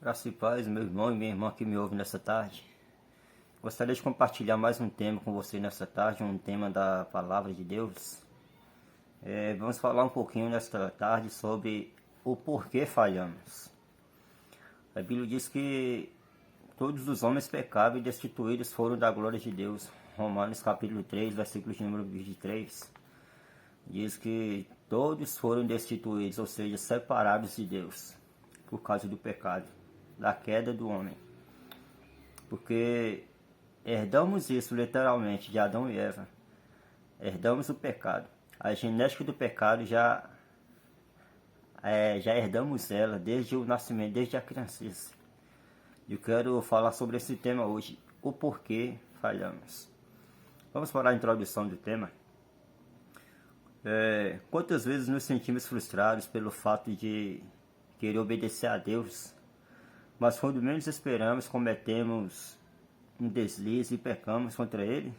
Graça e paz, meu irmão e minha irmã que me ouve nessa tarde. Gostaria de compartilhar mais um tema com você nessa tarde, um tema da Palavra de Deus. Vamos falar um pouquinho nesta tarde sobre o porquê falhamos. A Bíblia diz que todos os homens pecavam e destituídos foram da glória de Deus. Romanos capítulo 3, versículo de número 23. Diz que todos foram destituídos, ou seja, separados de Deus, por causa do pecado, da queda do homem. Porque herdamos isso literalmente de Adão e Eva. Herdamos o pecado. A genética do pecado já herdamos ela desde o nascimento, desde a criancice. Eu quero falar sobre esse tema hoje, o porquê falhamos. Vamos para a introdução do tema. Quantas vezes nos sentimos frustrados pelo fato de querer obedecer a Deus, mas quando menos esperamos cometemos um deslize e pecamos contra Ele?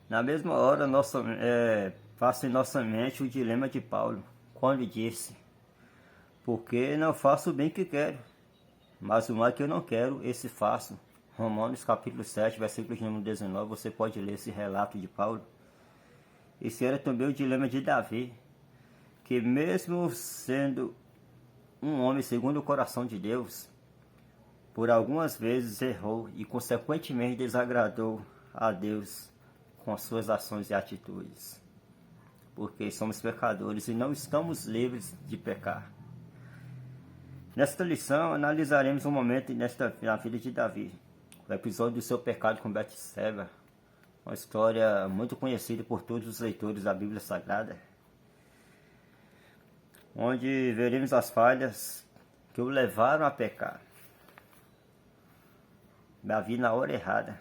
Na mesma hora, passa em nossa mente o dilema de Paulo, quando disse: porque não faço o bem que quero, mas o mal que eu não quero, esse faço. Romanos capítulo 7, versículo número 19, você pode ler esse relato de Paulo. Esse era também o dilema de Davi, que mesmo sendo um homem segundo o coração de Deus, por algumas vezes errou e consequentemente desagradou a Deus com as suas ações e atitudes. Porque somos pecadores e não estamos livres de pecar. Nesta lição, analisaremos um momento na vida de Davi, o episódio do seu pecado com Betseba, uma história muito conhecida por todos os leitores da Bíblia Sagrada, onde veremos as falhas que o levaram a pecar. Davi na hora errada.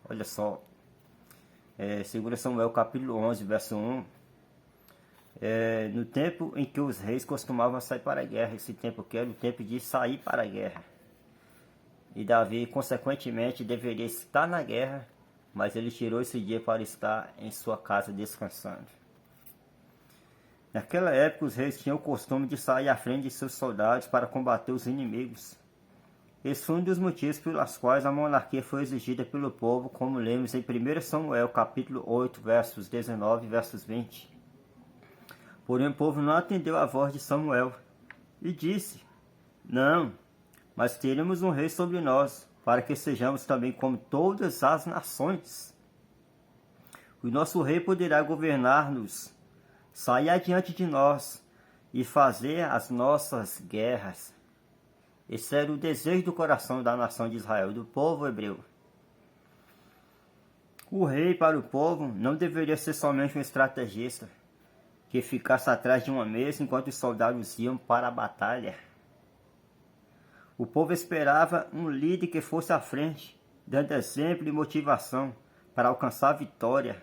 Olha só, 2 Samuel capítulo 11, verso 1, no tempo em que os reis costumavam sair para a guerra, esse tempo que era o tempo de sair para a guerra. E Davi, consequentemente, deveria estar na guerra, mas ele tirou esse dia para estar em sua casa descansando. Naquela época, os reis tinham o costume de sair à frente de seus soldados para combater os inimigos. Esse foi um dos motivos pelos quais a monarquia foi exigida pelo povo, como lemos em 1 Samuel, capítulo 8, versos 19 e versos 20. Porém, o povo não atendeu à voz de Samuel e disse: não, mas teremos um rei sobre nós, para que sejamos também como todas as nações. O nosso rei poderá governar-nos, sair adiante de nós e fazer as nossas guerras. Esse era o desejo do coração da nação de Israel, do povo hebreu. O rei para o povo não deveria ser somente um estrategista que ficasse atrás de uma mesa enquanto os soldados iam para a batalha. O povo esperava um líder que fosse à frente, dando exemplo e motivação para alcançar a vitória.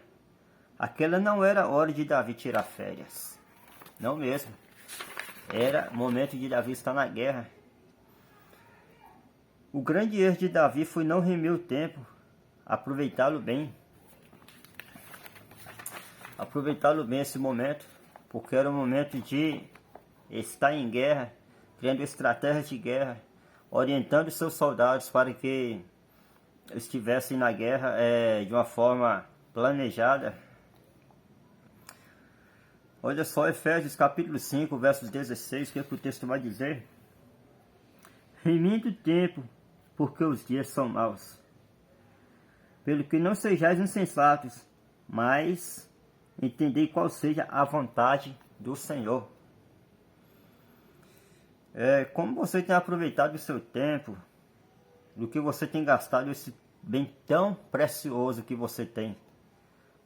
Aquela não era hora de Davi tirar férias. Não mesmo. Era momento de Davi estar na guerra. O grande erro de Davi foi não remir o tempo, aproveitá-lo bem. Aproveitá-lo bem esse momento, porque era o momento de estar em guerra, criando estratégias de guerra, orientando seus soldados para que estivessem na guerra de uma forma planejada. Olha só, Efésios capítulo 5, versos 16, o que o texto vai dizer? Remindo o tempo, porque os dias são maus. Pelo que não sejais insensatos, mas entendei qual seja a vontade do Senhor. Como você tem aproveitado o seu tempo, do que você tem gastado esse bem tão precioso que você tem.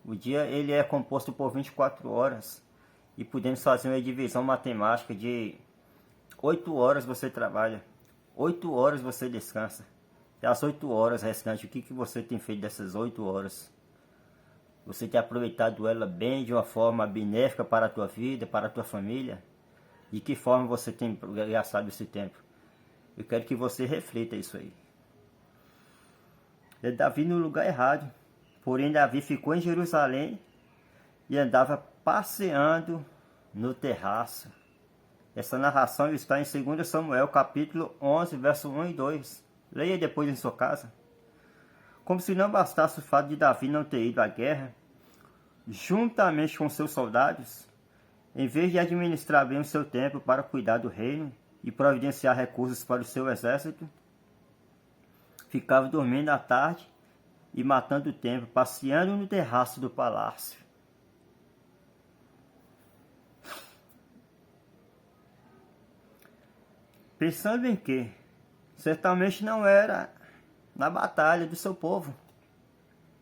O dia ele é composto por 24 horas e podemos fazer uma divisão matemática de 8 horas você trabalha, 8 horas você descansa. E as 8 horas restantes, o que você tem feito dessas 8 horas? Você tem aproveitado ela bem, de uma forma benéfica para a tua vida, para a tua família? De que forma você tem gastado esse tempo? Eu quero que você reflita isso aí. Davi no lugar errado. Porém, Davi ficou em Jerusalém e andava passeando no terraço. Essa narração está em 2 Samuel, capítulo 11, verso 1 e 2. Leia depois em sua casa. Como se não bastasse o fato de Davi não ter ido à guerra, juntamente com seus soldados, em vez de administrar bem o seu tempo para cuidar do reino e providenciar recursos para o seu exército, ficava dormindo à tarde e matando o tempo, passeando no terraço do palácio. Pensando em que certamente não era na batalha do seu povo.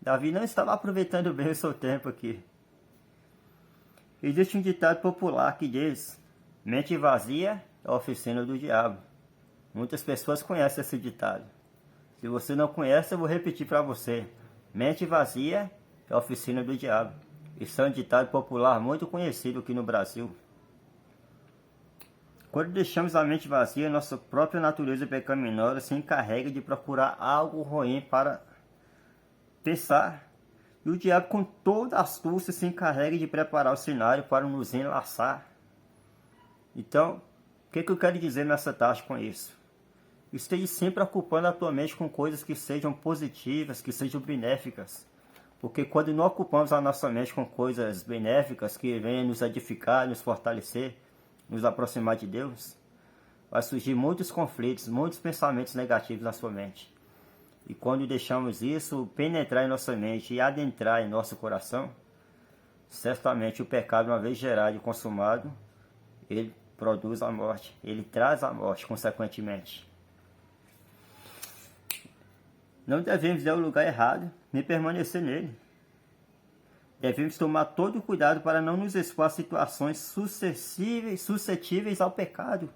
Davi não estava aproveitando bem o seu tempo aqui. Existe um ditado popular que diz: mente vazia é a oficina do diabo. Muitas pessoas conhecem esse ditado. Se você não conhece, eu vou repetir para você. Mente vazia é a oficina do diabo. Isso é um ditado popular muito conhecido aqui no Brasil. Quando deixamos a mente vazia, nossa própria natureza pecaminosa se encarrega de procurar algo ruim para pensar. E o diabo, com toda a astúcia, se encarrega de preparar o cenário para nos enlaçar. Então, o que eu quero dizer nessa tarde com isso? Esteja sempre ocupando a tua mente com coisas que sejam positivas, que sejam benéficas. Porque quando não ocupamos a nossa mente com coisas benéficas, que venham nos edificar, nos fortalecer, nos aproximar de Deus, vai surgir muitos conflitos, muitos pensamentos negativos na sua mente. E quando deixamos isso penetrar em nossa mente e adentrar em nosso coração, certamente o pecado, uma vez gerado e consumado, ele produz a morte, ele traz a morte, consequentemente. Não devemos ir ao lugar errado, nem permanecer nele. Devemos tomar todo o cuidado para não nos expor a situações suscetíveis ao pecado.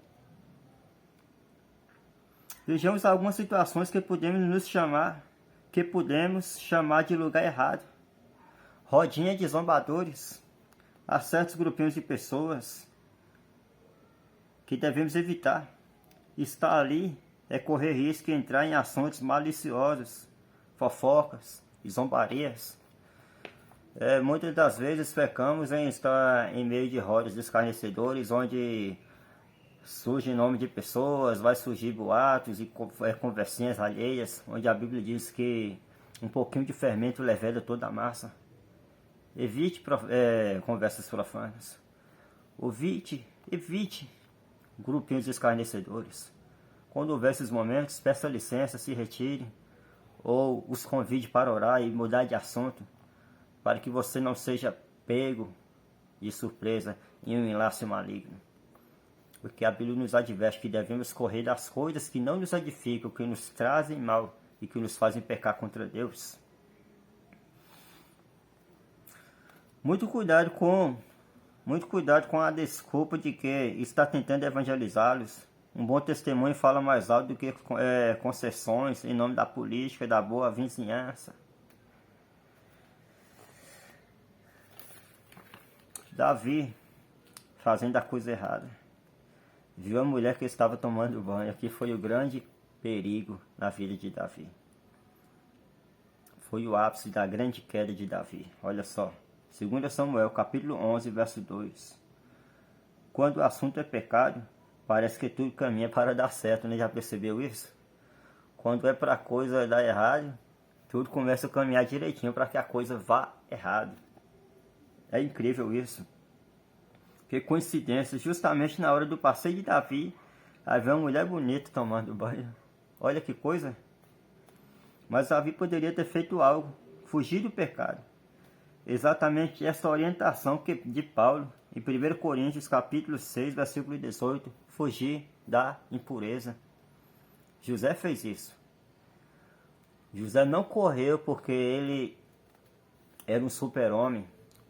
Vejamos algumas situações que podemos chamar de lugar errado. Rodinha de zombadores. Há certos grupinhos de pessoas que devemos evitar. Estar ali é correr risco de entrar em assuntos maliciosos, fofocas e zombarias. Muitas das vezes pecamos em estar em meio de rodas de escarnecedores, onde surge nome de pessoas, vai surgir boatos e conversinhas alheias, onde a Bíblia diz que um pouquinho de fermento leveda toda a massa. Evite conversas profanas. Evite grupinhos de escarnecedores. Quando houver esses momentos, peça licença, se retire, ou os convide para orar e mudar de assunto, para que você não seja pego de surpresa em um enlace maligno. Porque a Bíblia nos adverte que devemos correr das coisas que não nos edificam, que nos trazem mal e que nos fazem pecar contra Deus. Muito cuidado com a desculpa de que está tentando evangelizá-los. Um bom testemunho fala mais alto do que concessões em nome da política, da boa vizinhança. Davi, fazendo a coisa errada, viu a mulher que estava tomando banho. Aqui foi o grande perigo na vida de Davi. Foi o ápice da grande queda de Davi. Olha só, 2 Samuel, capítulo 11, verso 2. Quando o assunto é pecado, parece que tudo caminha para dar certo, né? Já percebeu isso? Quando é para a coisa dar errado, tudo começa a caminhar direitinho para que a coisa vá errado. É incrível isso. Que coincidência, justamente na hora do passeio de Davi, havia uma mulher bonita tomando banho. Olha que coisa. Mas Davi poderia ter feito algo, fugir do pecado. Exatamente essa orientação de Paulo em 1 Coríntios capítulo 6, versículo 18, fugir da impureza. José fez isso. José não correu porque ele era um super-homem,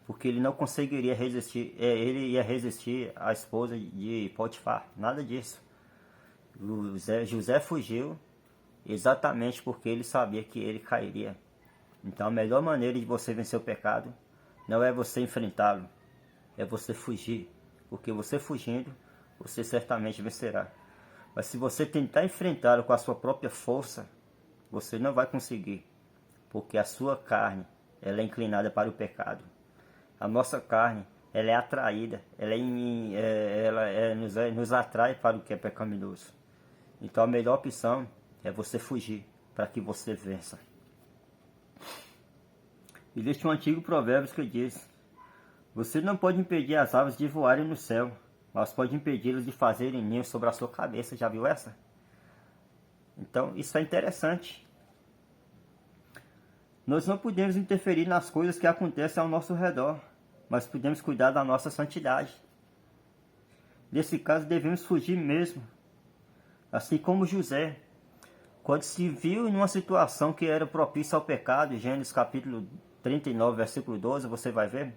porque ele não conseguiria resistir, ele ia resistir à esposa de Potifar, nada disso. José fugiu exatamente porque ele sabia que ele cairia. Então a melhor maneira de você vencer o pecado não é você enfrentá-lo, é você fugir, porque você fugindo, você certamente vencerá. Mas se você tentar enfrentá-lo com a sua própria força, você não vai conseguir, porque a sua carne ela é inclinada para o pecado. A nossa carne, ela é atraída, nos atrai para o que é pecaminoso. Então a melhor opção é você fugir, para que você vença. Existe um antigo provérbio que diz: você não pode impedir as aves de voarem no céu, mas pode impedi-las de fazerem ninho sobre a sua cabeça. Já viu essa? Então isso é interessante. Nós não podemos interferir nas coisas que acontecem ao nosso redor, mas podemos cuidar da nossa santidade. Nesse caso devemos fugir mesmo. Assim como José, quando se viu em uma situação que era propícia ao pecado, Gênesis capítulo 39, versículo 12, você vai ver.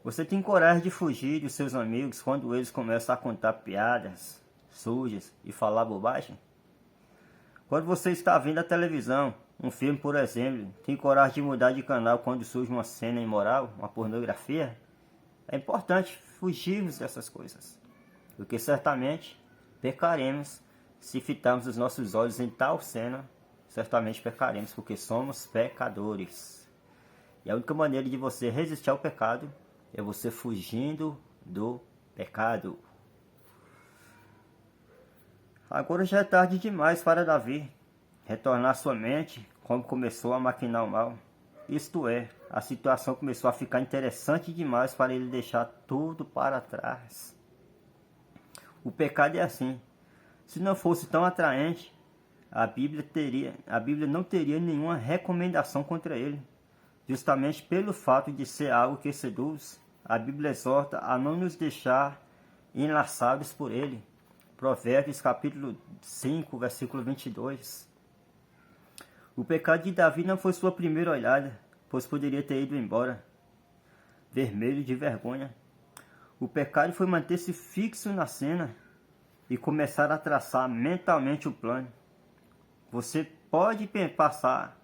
Você tem coragem de fugir dos seus amigos quando eles começam a contar piadas sujas e falar bobagem? Quando você está vendo a televisão, um filme por exemplo, tem coragem de mudar de canal quando surge uma cena imoral, uma pornografia? É importante fugirmos dessas coisas, porque certamente pecaremos se fitarmos os nossos olhos em tal cena. Certamente pecaremos, porque somos pecadores. E a única maneira de você resistir ao pecado é você fugindo do pecado. Agora já é tarde demais para Davi retornar sua mente como começou a maquinar o mal. Isto é, a situação começou a ficar interessante demais para ele deixar tudo para trás. O pecado é assim. Se não fosse tão atraente, a Bíblia não teria nenhuma recomendação contra ele. Justamente pelo fato de ser algo que seduz, a Bíblia exorta a não nos deixar enlaçados por ele. Provérbios capítulo 5, versículo 22. O pecado de Davi não foi sua primeira olhada, pois poderia ter ido embora, vermelho de vergonha. O pecado foi manter-se fixo na cena e começar a traçar mentalmente o plano. Você pode passar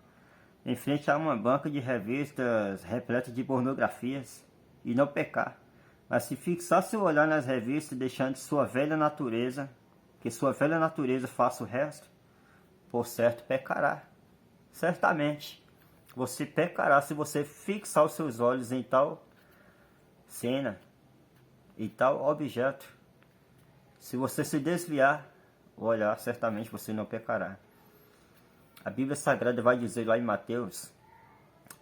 em frente a uma banca de revistas repletas de pornografias e não pecar, mas se fixar seu olhar nas revistas, deixando sua velha natureza, que sua velha natureza faça o resto, por certo pecará. Certamente você pecará se você fixar os seus olhos em tal cena, em tal objeto. Se você se desviar o olhar, certamente você não pecará. A Bíblia Sagrada vai dizer lá em Mateus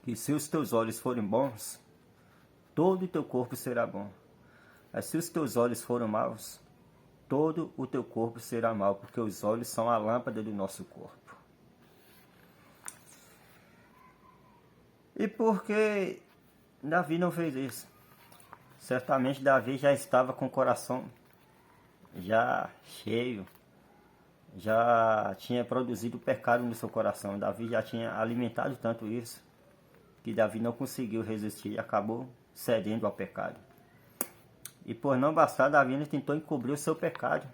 que se os teus olhos forem bons, todo o teu corpo será bom. Mas se os teus olhos forem maus, todo o teu corpo será mau, porque os olhos são a lâmpada do nosso corpo. E por que Davi não fez isso? Certamente Davi já estava com o coração já cheio, já tinha produzido pecado no seu coração. Davi já tinha alimentado tanto isso, que Davi não conseguiu resistir e acabou cedendo ao pecado. E por não bastar, Davi ainda tentou encobrir o seu pecado.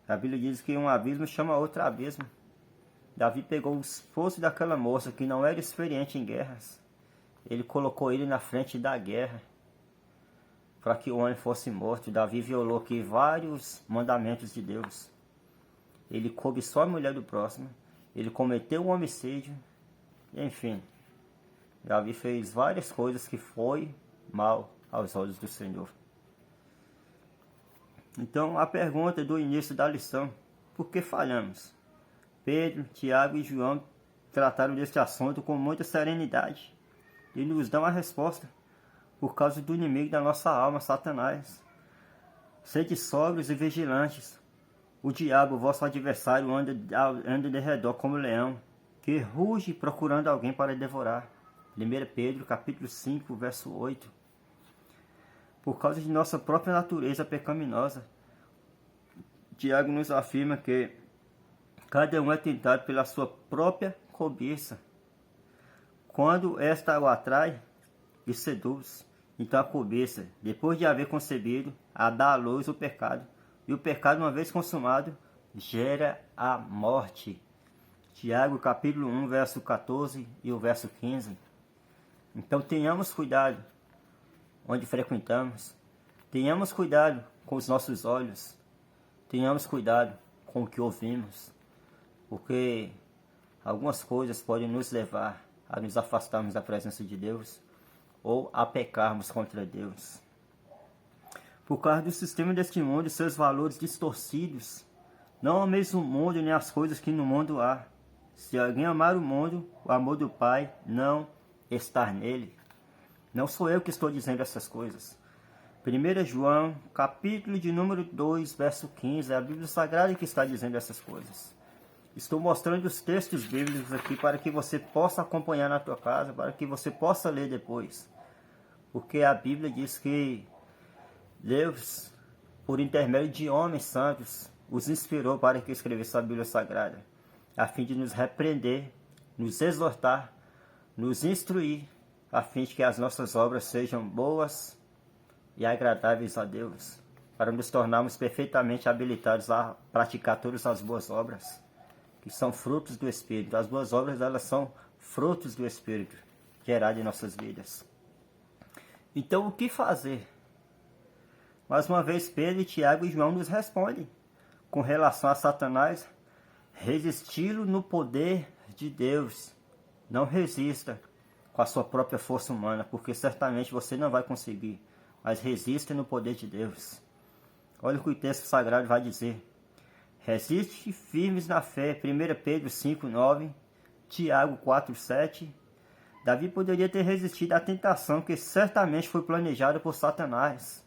A Bíblia diz que um abismo chama outro abismo. Davi pegou o esposo daquela moça que não era experiente em guerras. Ele colocou ele na frente da guerra para que o homem fosse morto. Davi violou aqui vários mandamentos de Deus. Ele cobiçou a mulher do próximo. Ele cometeu um homicídio. Enfim, Davi fez várias coisas que foi mal aos olhos do Senhor. Então a pergunta do início da lição: por que falhamos? Pedro, Tiago e João trataram deste assunto com muita serenidade e nos dão a resposta: por causa do inimigo da nossa alma, Satanás. Sede sóbrios e vigilantes. O diabo, vosso adversário, anda de redor como leão, que ruge procurando alguém para devorar. 1 Pedro capítulo 5, verso 8. Por causa de nossa própria natureza pecaminosa, Tiago nos afirma que cada um é tentado pela sua própria cobiça. Quando esta o atrai e seduz, então a cobiça, depois de haver concebido, a dá à luz o pecado. E o pecado, uma vez consumado, gera a morte. Tiago capítulo 1, verso 14 e o verso 15. Então tenhamos cuidado onde frequentamos. Tenhamos cuidado com os nossos olhos. Tenhamos cuidado com o que ouvimos. Porque algumas coisas podem nos levar a nos afastarmos da presença de Deus ou a pecarmos contra Deus. Por causa do sistema deste mundo e seus valores distorcidos, não ameis o mundo nem as coisas que no mundo há. Se alguém amar o mundo, o amor do Pai não está nele. Não sou eu que estou dizendo essas coisas. 1 João, capítulo de número 2, verso 15, é a Bíblia Sagrada que está dizendo essas coisas. Estou mostrando os textos bíblicos aqui para que você possa acompanhar na tua casa, para que você possa ler depois. Porque a Bíblia diz que Deus, por intermédio de homens santos, os inspirou para que escrevesse a Bíblia Sagrada, a fim de nos repreender, nos exortar, nos instruir, a fim de que as nossas obras sejam boas e agradáveis a Deus, para nos tornarmos perfeitamente habilitados a praticar todas as boas obras, que são frutos do Espírito. As boas obras, elas são frutos do Espírito, gerado em nossas vidas. Então, o que fazer? Mais uma vez, Pedro, Tiago e João nos respondem. Com relação a Satanás, resisti-lo no poder de Deus. Não resista com a sua própria força humana, porque certamente você não vai conseguir. Mas resista no poder de Deus. Olha o que o texto sagrado vai dizer. Resiste firmes na fé. 1 Pedro 5, 9. Tiago 4, 7. Davi poderia ter resistido à tentação que certamente foi planejada por Satanás.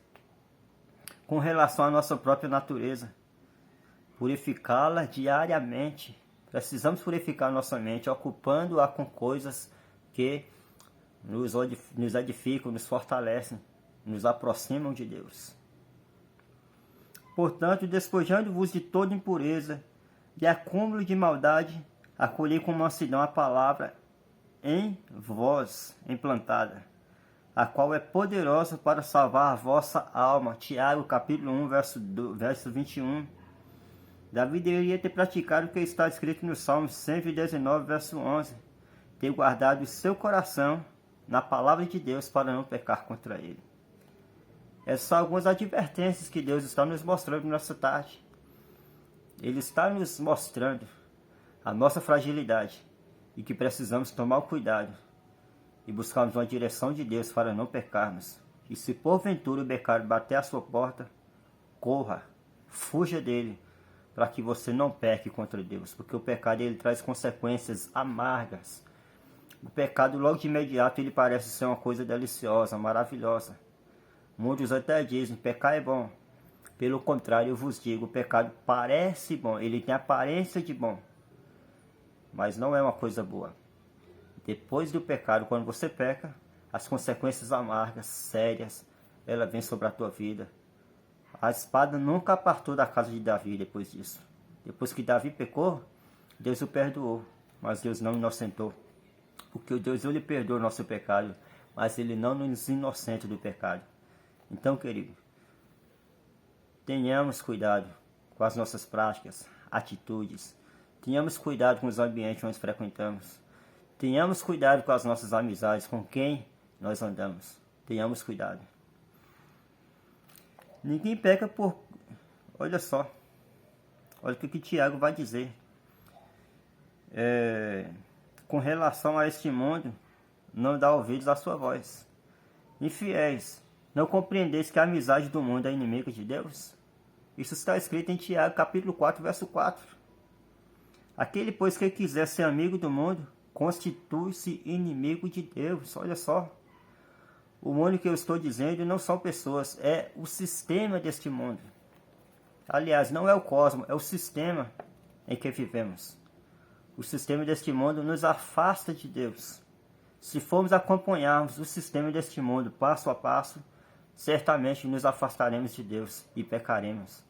Com relação à nossa própria natureza, purificá-la diariamente. Precisamos purificar nossa mente, ocupando-a com coisas que nos edificam, nos fortalecem, nos aproximam de Deus. Portanto, despojando-vos de toda impureza, de acúmulo de maldade, acolhei com mansidão a palavra em vós implantada, a qual é poderosa para salvar a vossa alma. Tiago, capítulo 1, verso 21. Davi deveria ter praticado o que está escrito no Salmo 119, verso 11. Ter guardado o seu coração na palavra de Deus para não pecar contra ele. Essas são algumas advertências que Deus está nos mostrando nessa tarde. Ele está nos mostrando a nossa fragilidade e que precisamos tomar o cuidado e buscarmos uma direção de Deus para não pecarmos. E se porventura o pecado bater à sua porta, corra, fuja dele, para que você não peque contra Deus, porque o pecado ele traz consequências amargas. O pecado logo de imediato ele parece ser uma coisa deliciosa, maravilhosa. Muitos até dizem, pecar é bom. Pelo contrário, eu vos digo, o pecado parece bom, ele tem aparência de bom, mas não é uma coisa boa. Depois do pecado, quando você peca, as consequências amargas, sérias, ela vem sobre a tua vida. A espada nunca apartou da casa de Davi depois disso. Depois que Davi pecou, Deus o perdoou, mas Deus não o inocentou. Porque Deus ele perdoa o nosso pecado, mas ele não nos inocenta do pecado. Então, querido, tenhamos cuidado com as nossas práticas, atitudes. Tenhamos cuidado com os ambientes onde frequentamos. Tenhamos cuidado com as nossas amizades, com quem nós andamos. Tenhamos cuidado. Ninguém peca por... Olha só. Olha o que Tiago vai dizer. Com relação a este mundo, não dá ouvidos à sua voz. Infiéis, não compreendeis que a amizade do mundo é inimiga de Deus? Isso está escrito em Tiago, capítulo 4, verso 4. Aquele, pois, que quiser ser amigo do mundo, constitui-se inimigo de Deus. Olha só. O mundo que eu estou dizendo não são pessoas, é o sistema deste mundo. Aliás, não é o cosmos, é o sistema em que vivemos. O sistema deste mundo nos afasta de Deus. Se formos acompanharmos o sistema deste mundo passo a passo, certamente nos afastaremos de Deus e pecaremos.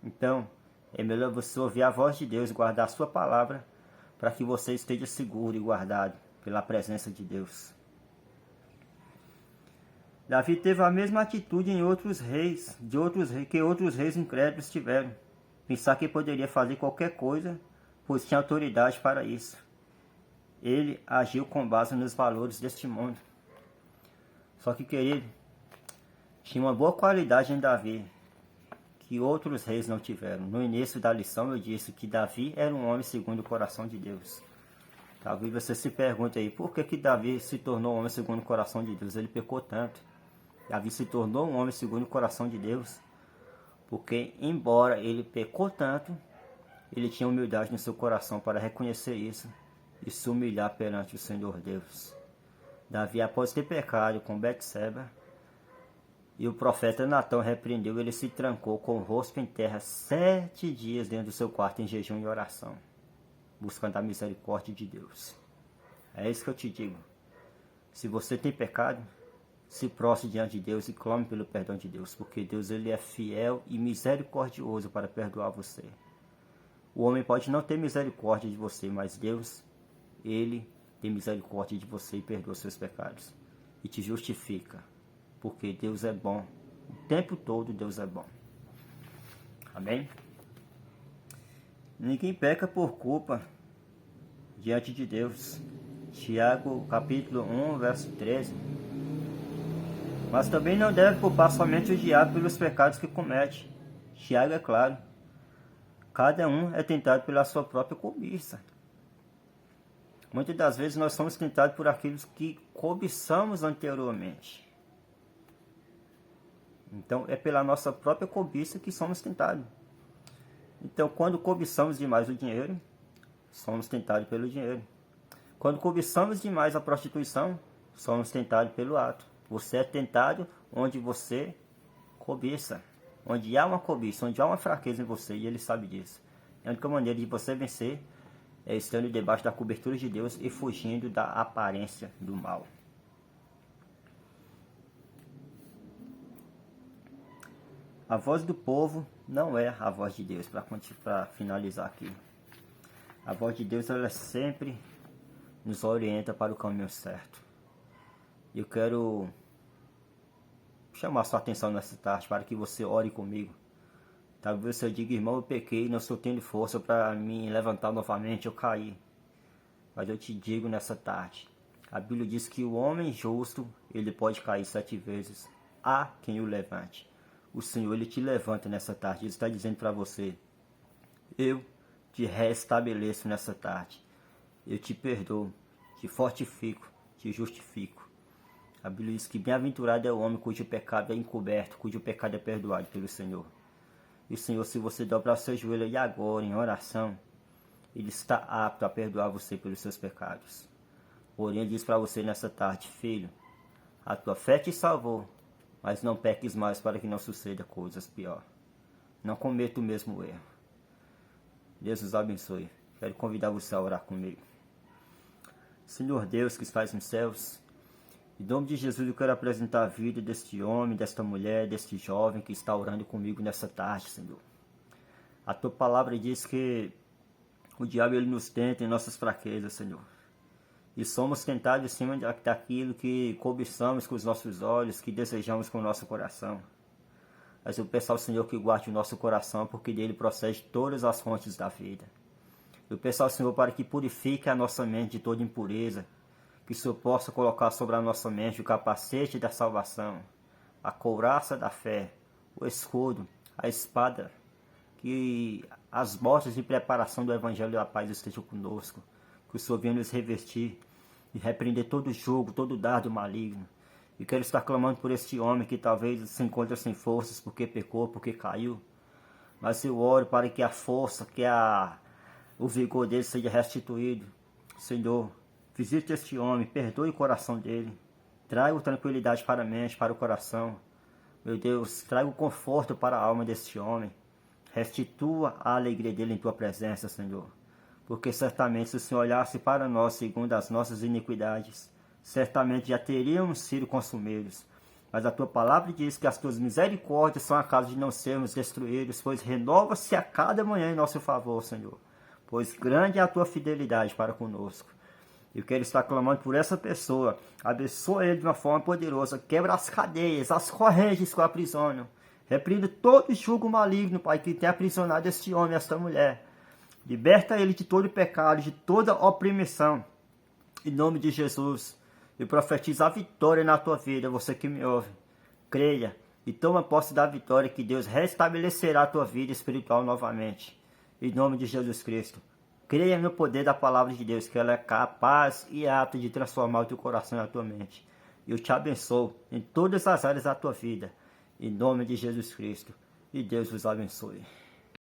Então, é melhor você ouvir a voz de Deus e guardar a sua palavra, para que você esteja seguro e guardado pela presença de Deus. Davi teve a mesma atitude em outros reis, que outros reis incrédulos tiveram. Pensar que poderia fazer qualquer coisa, pois tinha autoridade para isso. Ele agiu com base nos valores deste mundo. Só que, querido, tinha uma boa qualidade em Davi, que outros reis não tiveram. No início da lição eu disse que Davi era um homem segundo o coração de Deus. Talvez você se pergunte aí, por que que Davi se tornou um homem segundo o coração de Deus? Ele pecou tanto. Davi se tornou um homem segundo o coração de Deus, porque embora ele pecou tanto, ele tinha humildade no seu coração para reconhecer isso e se humilhar perante o Senhor Deus. Davi, após ter pecado com Betseba, e o profeta Natã repreendeu, ele se trancou com o rosto em terra 7 dias dentro do seu quarto em jejum e oração, buscando a misericórdia de Deus. É isso que eu te digo. Se você tem pecado, se prostre diante de Deus e clame pelo perdão de Deus, porque Deus ele é fiel e misericordioso para perdoar você. O homem pode não ter misericórdia de você, mas Deus, ele tem misericórdia de você e perdoa seus pecados e te justifica, porque Deus é bom. O tempo todo Deus é bom. Amém? Ninguém peca por culpa diante de Deus. Tiago capítulo 1, verso 13. Mas também não deve culpar somente o diabo pelos pecados que comete. Tiago é claro. Cada um é tentado pela sua própria cobiça. Muitas das vezes nós somos tentados por aqueles que cobiçamos anteriormente. Então é pela nossa própria cobiça que somos tentados. Então quando cobiçamos demais o dinheiro, somos tentados pelo dinheiro. Quando cobiçamos demais a prostituição, somos tentados pelo ato. Você é tentado onde você cobiça. Onde há uma cobiça, onde há uma fraqueza em você, e ele sabe disso. A única maneira de você vencer é estando debaixo da cobertura de Deus e fugindo da aparência do mal. A voz do povo não é a voz de Deus, para finalizar aqui. A voz de Deus, ela sempre nos orienta para o caminho certo. Eu quero chamar sua atenção nessa tarde para que você ore comigo. Talvez você diga, irmão, eu pequei, não estou tendo força para me levantar novamente, eu caí. Mas eu te digo nessa tarde, a Bíblia diz que o homem justo, ele pode cair 7 vezes. Há quem o levante. O Senhor, ele te levanta nessa tarde. Ele está dizendo para você, eu te restabeleço nessa tarde. Eu te perdoo, te fortifico, te justifico. A Bíblia diz que bem-aventurado é o homem cujo pecado é encoberto, cujo pecado é perdoado pelo Senhor. E o Senhor, se você dobrar o seu joelho aí agora em oração, Ele está apto a perdoar você pelos seus pecados. Porém, Ele diz para você nessa tarde, filho, a tua fé te salvou, mas não peques mais para que não suceda coisas piores. Não cometa o mesmo erro. Deus os abençoe. Quero convidar você a orar comigo. Senhor Deus que estás nos céus, em nome de Jesus eu quero apresentar a vida deste homem, desta mulher, deste jovem que está orando comigo nessa tarde, Senhor. A tua palavra diz que o diabo ele nos tenta em nossas fraquezas, Senhor. E somos tentados em cima daquilo que cobiçamos com os nossos olhos, que desejamos com o nosso coração. Mas eu peço ao Senhor que guarde o nosso coração, porque dele procede todas as fontes da vida. Eu peço ao Senhor para que purifique a nossa mente de toda impureza, que o Senhor possa colocar sobre a nossa mente o capacete da salvação, a couraça da fé, o escudo, a espada, que as botas de preparação do Evangelho da Paz estejam conosco, que o Senhor venha nos revestir e repreender todo jogo, todo dardo maligno. E quero estar clamando por este homem que talvez se encontre sem forças porque pecou, porque caiu. Mas eu oro para que a força, o vigor dele seja restituído. Senhor, visite este homem, perdoe o coração dele, traga tranquilidade para a mente, para o coração. Meu Deus, traga o conforto para a alma deste homem. Restitua a alegria dele em tua presença, Senhor. Porque certamente se o Senhor olhasse para nós segundo as nossas iniquidades, certamente já teríamos sido consumidos. Mas a tua palavra diz que as tuas misericórdias são a causa de não sermos destruídos, pois renova-se a cada manhã em nosso favor, Senhor. Pois grande é a tua fidelidade para conosco. Eu quero estar clamando por essa pessoa. Abençoa ele de uma forma poderosa. Quebra as cadeias, as correntes que o aprisionam. Repreenda todo jugo maligno, Pai, que tem aprisionado este homem, esta mulher. Liberta ele de todo pecado, de toda opressão. Em nome de Jesus, eu profetizo a vitória na tua vida, você que me ouve. Creia e toma posse da vitória, que Deus restabelecerá a tua vida espiritual novamente. Em nome de Jesus Cristo. Creia no poder da palavra de Deus, que ela é capaz e apta de transformar o teu coração e a tua mente. Eu te abençoo em todas as áreas da tua vida, em nome de Jesus Cristo. E Deus vos abençoe.